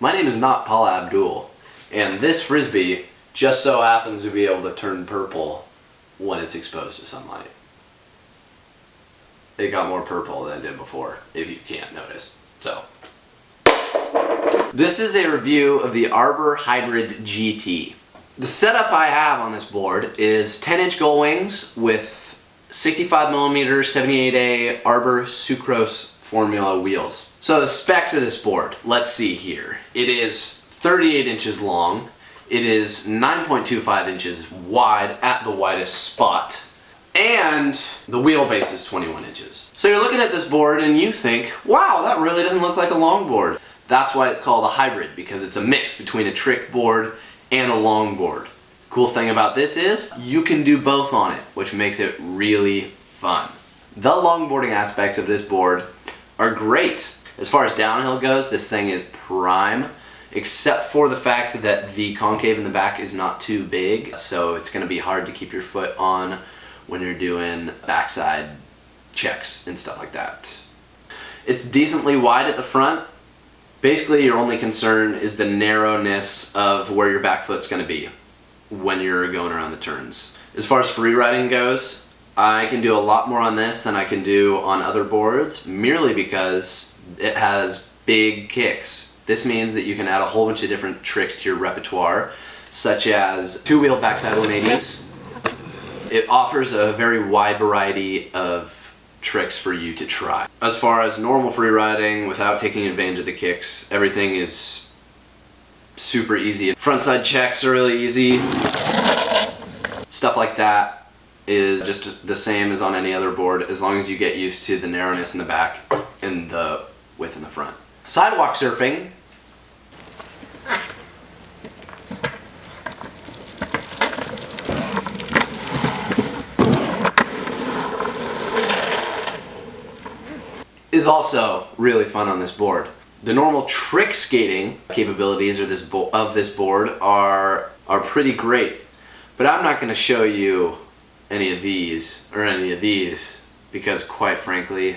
My name is not Paula Abdul, and this Frisbee just so happens to be able to turn purple when it's exposed to sunlight. It got more purple than it did before, if you can't notice. So, this is a review of the Arbor Hybrid GT. The setup I have on this board is 10-inch gull wings with 65mm 78A Arbor sucrose formula wheels. So the specs of this board, let's see here. It is 38 inches long. It is 9.25 inches wide at the widest spot. And the wheelbase is 21 inches. So you're looking at this board and you think, wow, that really doesn't look like a longboard. That's why it's called a hybrid, because it's a mix between a trick board and a longboard. Cool thing about this is you can do both on it, which makes it really fun. The longboarding aspects of this board are great. As far as downhill goes, this thing is prime, except for the fact that the concave in the back is not too big, so it's going to be hard to keep your foot on when you're doing backside checks and stuff like that. It's decently wide at the front. Basically, your only concern is the narrowness of where your back foot's going to be when you're going around the turns. As far as free riding goes, I can do a lot more on this than I can do on other boards, merely because it has big kicks. This means that you can add a whole bunch of different tricks to your repertoire, such as two-wheel backside 180s. It offers a very wide variety of tricks for you to try. As far as normal free riding without taking advantage of the kicks, everything is super easy. Frontside checks are really easy. Stuff like that is just the same as on any other board, as long as you get used to the narrowness in the back and the width in the front. Sidewalk surfing is also really fun on this board. The normal trick skating capabilities of this board are pretty great, but I'm not going to show you any of these because, quite frankly,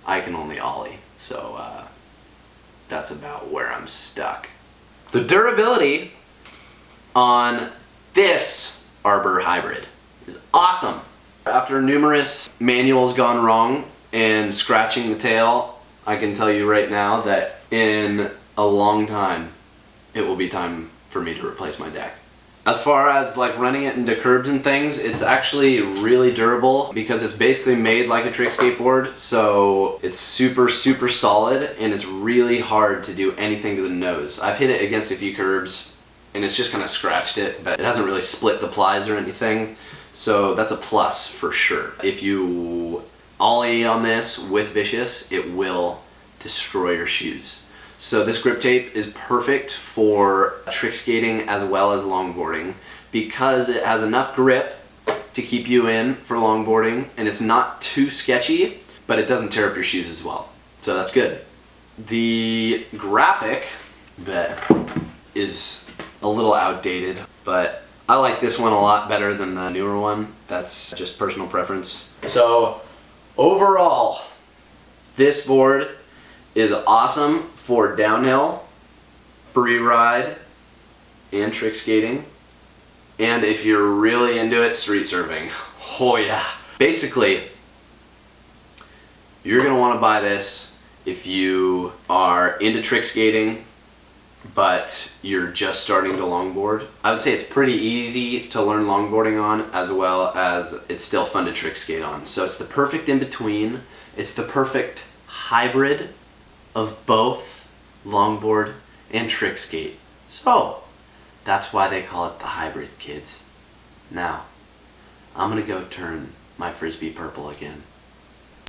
I can only ollie, so that's about where I'm stuck. The durability on this Arbor Hybrid is awesome. After numerous manuals gone wrong and scratching the tail, I can tell you right now that in a long time it will be time for me to replace my deck. As far as like running it into curbs and things, it's actually really durable because it's basically made like a trick skateboard, so it's super solid and it's really hard to do anything to the nose. I've hit it against a few curbs and it's just kind of scratched it, but it hasn't really split the plies or anything, so that's a plus for sure. If you ollie on this with Vicious, it will destroy your shoes. So this grip tape is perfect for trick skating as well as longboarding because it has enough grip to keep you in for longboarding, and it's not too sketchy, but it doesn't tear up your shoes as well. So that's good. The graphic that is a little outdated, but I like this one a lot better than the newer one. That's just personal preference. So overall, this board is awesome for downhill, free ride, and trick skating. And if you're really into it, street surfing. Oh yeah. Basically, you're gonna wanna buy this if you are into trick skating, but you're just starting to longboard. I would say it's pretty easy to learn longboarding on, as well as it's still fun to trick skate on. So it's the perfect in between. It's the perfect hybrid of both longboard and trick skate. So that's why they call it the hybrid, kids. Now, I'm gonna go turn my Frisbee purple again.